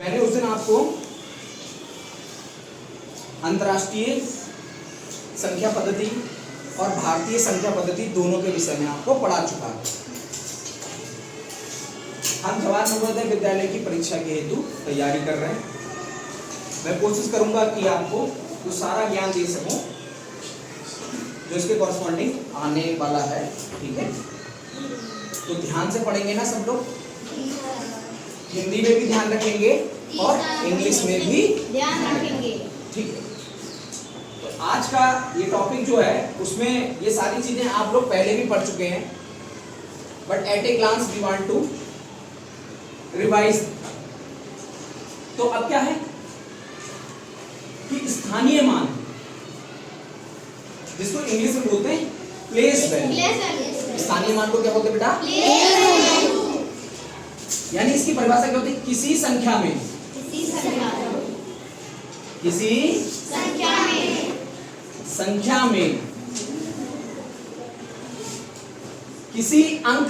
मैंने उस दिन आपको अंतर्राष्ट्रीय संख्या पद्धति और भारतीय संख्या पद्धति दोनों के विषय में आपको पढ़ा चुका है। हम जवाहर नवोदय विद्यालय की परीक्षा के हेतु तैयारी कर रहे हैं। मैं कोशिश करूंगा कि आपको तो सारा ज्ञान दे सकूं जो इसके कॉरस्पॉन्डिंग आने वाला है। ठीक है, तो ध्यान से पढ़ेंगे ना सब लोग? हिंदी में भी ध्यान रखेंगे और इंग्लिश में भी ध्यान रखेंगे। ठीक है, तो आज का ये टॉपिक जो है उसमें ये सारी चीजें आप लोग पहले भी पढ़ चुके हैं, but at a glance we want to revise. तो अब क्या है कि स्थानीय मान, जिसको इंग्लिश में बोलते हैं प्लेस वैल्यू। स्थानीय मान को क्या बोलते हैं बेटा? यानी इसकी परिभाषा क्या होती है? किसी संख्या में किसी अंक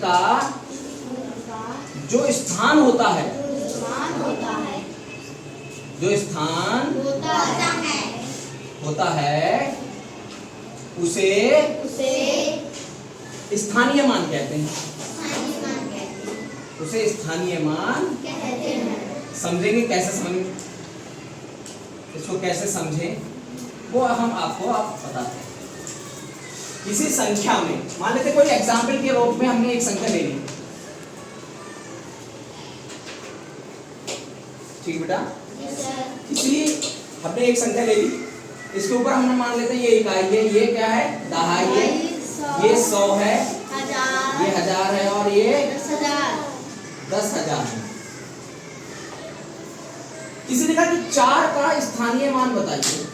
का जो स्थान होता है उसे स्थानीय मान कहते हैं। उसे स्थानीय मान कहते हैं। समझेंगे कैसे? समझेंगे इसको कैसे समझें वो हम आपको बताते हैं। किसी संख्या में, मान लेते कोई एग्जाम्पल के रूप में हमने एक संख्या ले ली। ठीक बेटा, किसी हमने एक संख्या ले ली, इसके ऊपर हमने मान लेते हैं ये इकाई है, ये क्या है? दहाई है, ये 100 है, ये 1000 है और ये 10,000 है। किसी ने कहा कि 4 का स्थानीय मान बताइए।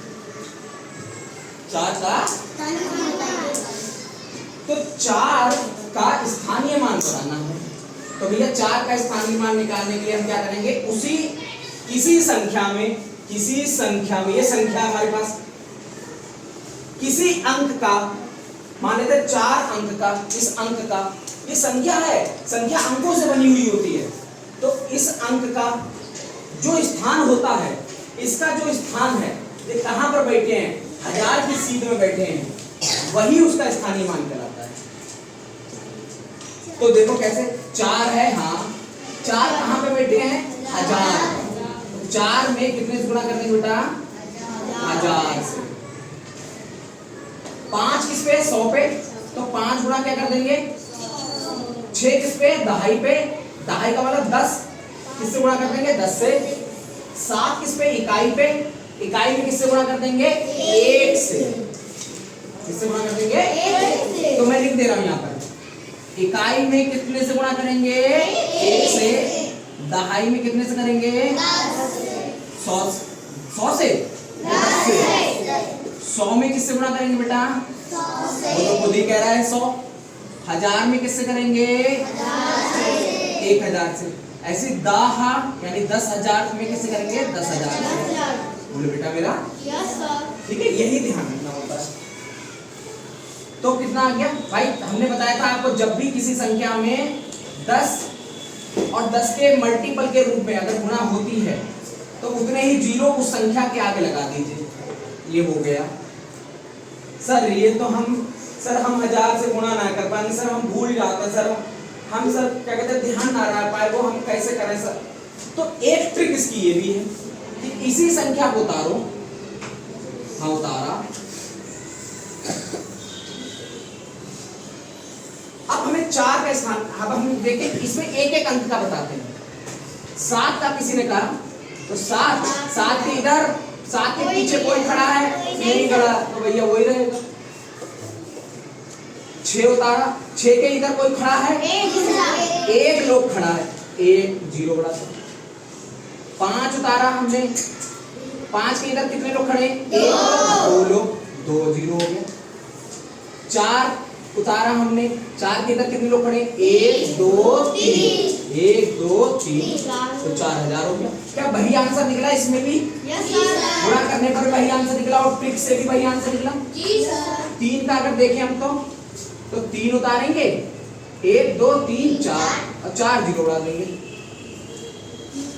4 का, तो 4 का स्थानीय मान बताना है। तो भैया 4 का स्थानीय मान निकालने के लिए हम क्या करेंगे? किसी संख्या में ये संख्या हमारे पास किसी अंक का, मान लेते 4 अंक का, इस अंक का, ये संख्या है, संख्या अंकों से बनी हुई होती है। तो इस अंक का जो स्थान होता है, इसका जो स्थान है, ये कहां पर बैठे हैं? 1000 की सीध में बैठे हैं, वही उसका स्थानीय मान कहलाता है। तो देखो कैसे 4 है, हाँ 4 कहां पे बैठे हैं? 1000। 4 में कितने से गुणा कर देंगे बेटा? 1000 से। 5 किस पे? 100 पे, तो 5 गुणा क्या कर देंगे? 6 किस पे? दहाई पे, दहाई का मतलब 10 किससे गुणा कर देंगे? 10 से। 7 किस पे? इकाई पे, इकाई में किससे गुणा कर देंगे? 1 से। किससे गुणा कर देंगे? 1 से। तो मैं लिख दे रहा हूं यहाँ पर, इकाई में कितने से गुणा करेंगे? 1 से। दहाई में कितने से करेंगे? 100 से। 100 में किससे गुणा करेंगे बेटा? वो तो खुद ही कह रहा है 100। 1000 में किससे करेंगे? 1000 से। ऐसे दाहा यानी 10,000 में किससे करेंगे? 10,000 से। बोले बेटा मेरा? ठीक है, यही ध्यान रखना होता है। तो कितना आ गया भाई? हमने बताया था आपको, जब भी किसी संख्या में 10 और 10 के मल्टीपल के रूप में अगर गुणा होती है तो उतने ही जीरो उस संख्या के आगे लगा दीजिए। ये हो गया। सर ये तो हम 1000 से गुणा ना कर पाएंगे सर, हम भूल जाते हैं सर, हम सर क्या कहते हैं ध्यान ना रह पाए, वो हम कैसे करें सर? तो एक ट्रिक इसकी ये भी है कि इसी संख्या को उतारो। हाँ उतारा। अब हमें 4 का स्थान, अब हम देखें इसमें एक अंक का बताते हैं। 7 का किसी ने कहा, तो 7 के इधर, 7 के पीछे कोई खड़ा है? नहीं खड़ा, तो भैया वही रहेगा। 6 उतारा, 6 के इधर कोई खड़ा है? एक लोग खड़ा है, 1 0 बड़ा। 5 उतारा हमने, 5 के इधर कितने लोग खड़े? 2 लोग, 2 0 हो गया। 4 उतारा हमने, 4 के इधर कितने लोग खड़े? 1 2 3, 1 2 3, तो 4000 हो गया। क्या वही आंसर निकला इसमें भी? गुणा करने पर वही आंसर निकला और ट्रिक से भी वही आंसर निकला। 3 का अगर देखें हम तो 3 उतारेंगे, 1 2 3 4, 4 जीरो उड़ा देंगे।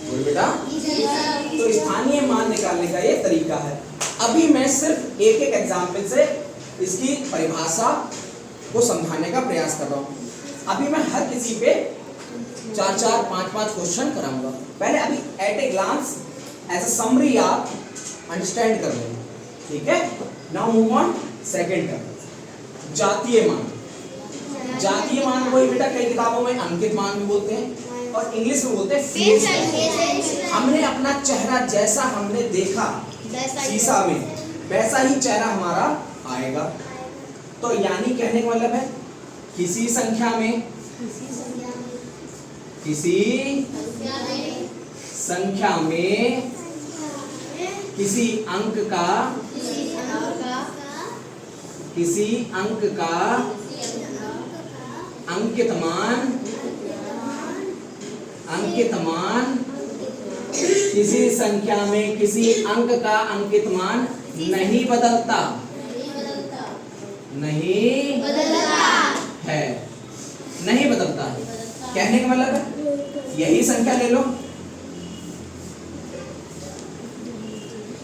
बोल बेटा। तो स्थानीय मान निकालने का ये तरीका है। अभी मैं सिर्फ एक एक एग्जाम्पल से इसकी परिभाषा को समझाने का प्रयास कर रहा हूँ। अभी मैं हर किसी पे 4-4, 5-5 क्वेश्चन कराऊंगा। पहले अभी at a glance as a summary आप अंडरस्टैंड कर लेंगे, ठीक है। नाउ मूव ऑन सेकंड का जातीय मान। जातीय मान वही बेटा कई किताबों में अंकित मान भी बोलते हैं और इंग्लिश में बोलते हैं फेस वैल्यू। हमने अपना चेहरा जैसा हमने देखा शीशा में वैसा ही चेहरा हमारा आएगा। तो यानी कहने का मतलब है किसी संख्या में किसी अंक का अंकित मान किसी संख्या में किसी अंक का अंकित मान नहीं बदलता है। कहने का मतलब है यही संख्या ले लो,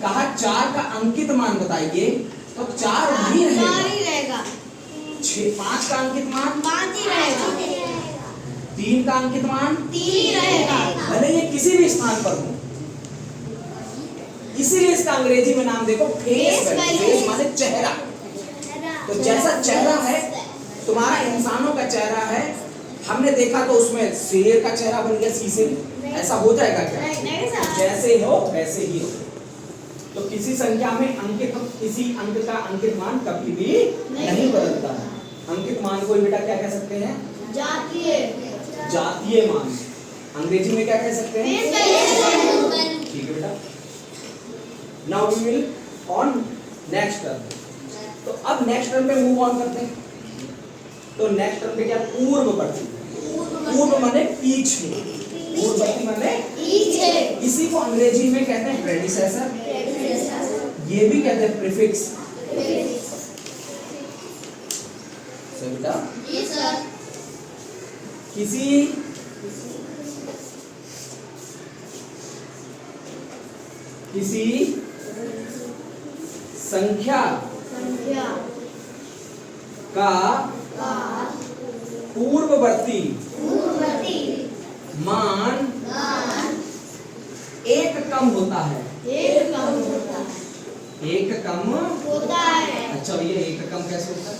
कहा 4 का अंकित मान बताइए तो 4 नहीं रहेगा। 5 का अंकित मान 5 ही रहेगा। 3 का अंकित मान 3 रहेगा। भले ये किसी भी स्थान पर हो। इसीलिए इसका अंग्रेजी में नाम देखो फेस वैल्यू। फेस माने चेहरा। तो जैसा चेहरा है तुम्हारा इंसानों का चेहरा है, हमने देखा तो उसमें शेर का चेहरा बन गया शीशे में, ऐसा हो जाएगा क्या? जैसे हो वैसे ही हो। तो किसी संख्या में किसी अंक का अंकित मान कभी भी नहीं बदलता है। अंकित मान को बेटा क्या कह सकते हैं? जातीय मान। अंग्रेजी में क्या कह सकते हैं? ठीक है बेटा। Now we will on next term. तो अब नेक्स्ट टर्म पे मूव ऑन करते हैं। तो नेक्स्ट टर्म पे क्या? पूर्ववर्ती। पूर्व माने पीछे, पूर्ववर्ती माने पीछे। इसी को अंग्रेजी में कहते हैं प्रेडिसेसर, ये भी कहते हैं प्रीफिक्स। सही बेटा? जी सर। किसी संख्या का पूर्ववर्ती मान एक कम होता है। एक कम होता है। अच्छा भैया एक कम कैसे होता है?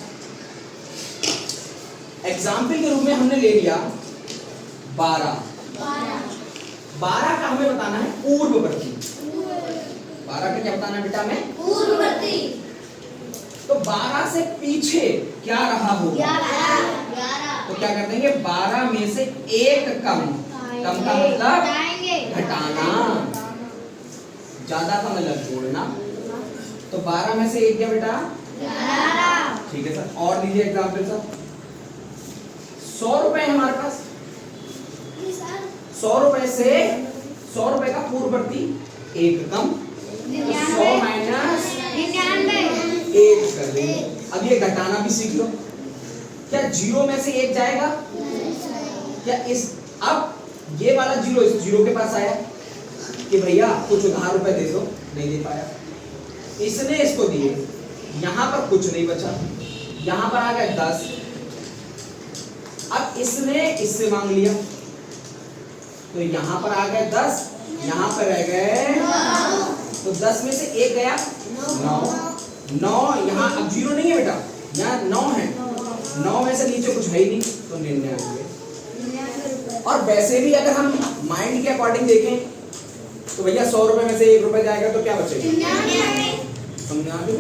एग्जाम्पल के रूप में हमने ले लिया 12 का हमें बताना है पूर्ववर्ती। 12 का क्या बताना है बेटा हमें? पूर्ववर्ती। तो 12 से पीछे क्या रहा होगा? 11। तो क्या कर देंगे? 12 में से एक कम का मतलब घटाना, ज्यादा का मतलब जोड़ना। तो 12 में से एक क्या बेटा? 11। ठीक है सर। और लीजिए एग्जाम्पल सर। 100 रुपए है हमारे पास। 100 रुपए से 100 रुपए का पूर्ववर्ती एक कम, 100 माइनस 1 कर देंगे। अब ये घटाना भी सीख लो। क्या 0 में से 1 जाएगा? क्या इस अब ये वाला 0 इस 0 के पास आया कि भैया कुछ उधार रुपए दे दो, नहीं दे पाया। इसने इसको दिए, यहां पर कुछ नहीं बचा, यहां पर आ गए 10। अब इसने इससे मांग लिया तो यहां पर आ गए 10, यहां पर रह गए 9। तो 10 में से 1 गया 9। यहाँ अब 0 नहीं है बेटा, यहाँ 9 है। 9 में से नीचे कुछ है ही नहीं तो 99। और वैसे भी अगर हम माइंड के अकॉर्डिंग देखें तो भैया 100 रुपए में से 1 रुपए जाएगा तो क्या बचेगा? 99।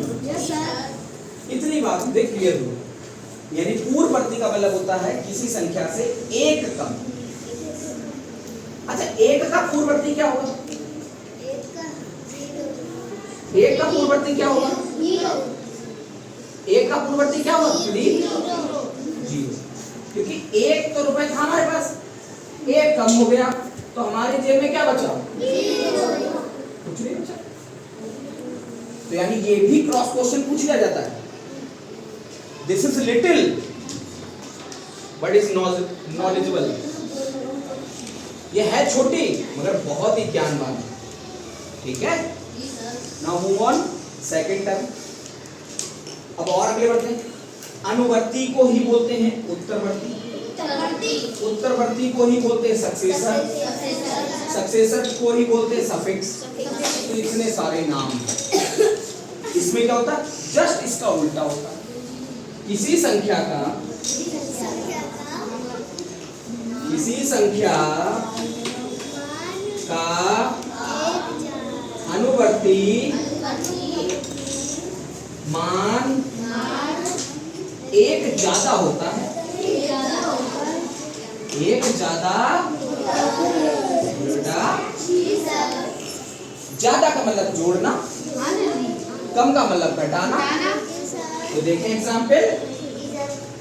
इतनी बात देख क्लियर हो। यानी पूर्ववर्ती का मतलब होता है किसी संख्या से एक कम। अच्छा, एक का पूर्ववर्ती क्या होगा? एक का पूर्ववर्ती क्या होगा? एक का पूर्ववर्ती क्या होगा? 0। क्योंकि एक तो रुपए था हमारे पास, एक कम हो गया तो हमारी जेब में क्या बचा? कुछ नहीं बचा। तो यानी ये भी क्रॉस क्वेश्चन पूछ लिया जाता है। This is little but is knowledgeable. ये है छोटी मगर बहुत ही ज्ञानवान है। ठीक है, now move on second term. अब और अगले बढ़ते हैं। अनुवर्ती को ही बोलते हैं उत्तरवर्ती, उत्तरवर्ती को ही बोलते हैं सक्सेसर, सक्सेसर को ही बोलते हैं सफिक्स। तो इतने सारे नाम हैं। इसमें क्या होता है, जस्ट इसका उल्टा होता है। किसी संख्या का अनुवर्ती मान एक ज्यादा होता है, एक ज्यादा ज्यादा का मतलब जोड़ना, कम का मतलब घटाना। तो देखें एग्जाम्पल,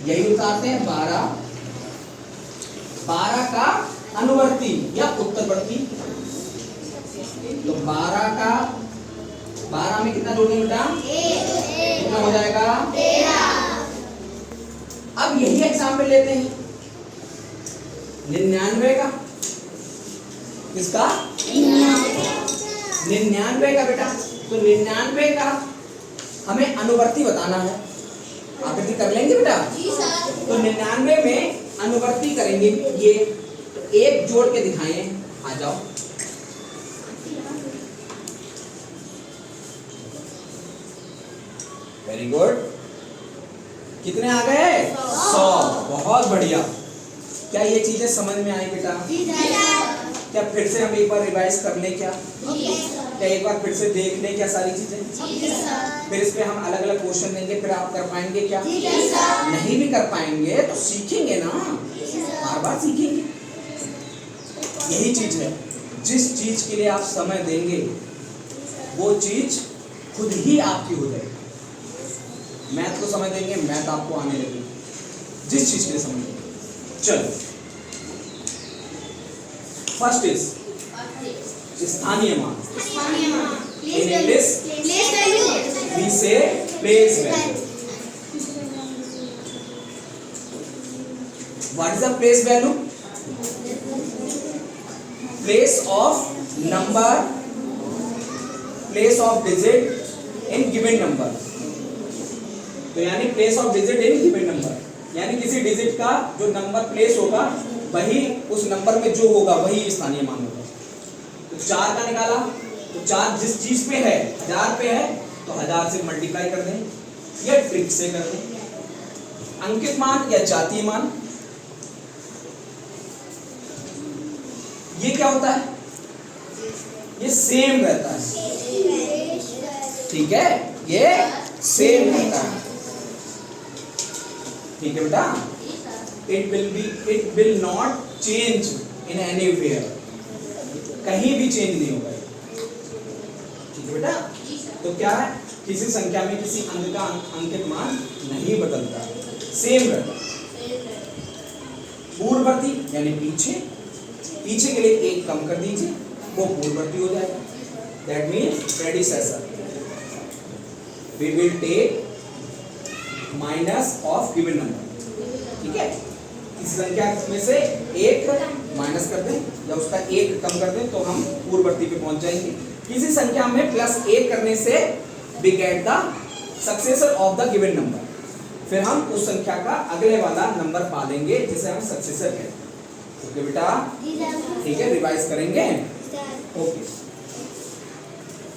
यही उतारते हैं 12, 12 का अनुवर्ती या उत्तरवर्ती। तो 12 का 12 में कितना जोड़ेंगे बेटा, कितना हो जाएगा 13। अब यही एग्जाम्पल लेते हैं 99 का, किसका 99 का बेटा। तो 99 का हमें अनुवर्ती बताना है, आकृति कर लेंगे बेटा। तो 99 में अनुवर्ती करेंगे, ये एक जोड़ के दिखाएं, आ जाओ। वेरी गुड, कितने आ गए 100, बहुत बढ़िया। क्या ये चीजें समझ में आई बेटा? क्या फिर से हम एक बार रिवाइज कर लें क्या? क्या एक बार फिर से देख लें क्या सारी चीजें? फिर इस पे हम अलग अलग क्वेश्चन देंगे, फिर आप कर पाएंगे क्या? नहीं भी कर पाएंगे तो सीखेंगे ना, बार बार सीखेंगे। यही चीज है, जिस चीज के लिए आप समय देंगे वो चीज खुद ही आपकी हो जाएगी। मैथ को समय देंगे, मैथ आपको आने लगेगी, जिस चीज के लिए समय देंगे। चलो, फर्स्ट इज स्थानीय मान। इन इंग्लिश वी से place value. What is the place value? Place of number, place of digit in given number. तो यानी place of digit in given number, यानी किसी डिजिट का जो नंबर प्लेस होगा वही उस नंबर में जो होगा वही स्थानीय मान होगा। तो 4 का निकाला, तो 4 जिस चीज पे है, 1000 पे है तो 1000 से मल्टीप्लाई कर दें या ट्रिक से कर दें। अंकित मान या जातीय मान, ये क्या होता है? ये सेम रहता है, ठीक है, ये सेम रहता है, ठीक है बेटा। it will not change in anywhere, कहीं भी चेंज नहीं होगा, ठीक है बेटा। तो क्या है, किसी संख्या में किसी अंक का अंकित मान नहीं बदलता, सेम रहता है। पूर्ववर्ती यानी पीछे, पीछे के लिए एक कम कर दीजिए, वो पूर्ववर्ती हो जाएगा। That means predecessor. We will take minus of given number, ठीक है। इस संख्या में से एक माइनस कर दें या उसका एक कम कर दें तो हम पूर्ववर्ती पे पहुंच जाएंगे। किसी संख्या में +1 करने से we get the successor of the given number, फिर हम उस संख्या का अगले वाला नंबर पा लेंगे जिसे हम सक्सेसर कहते हैं। ओके बेटा, ठीक है, रिवाइज करेंगे। ओके।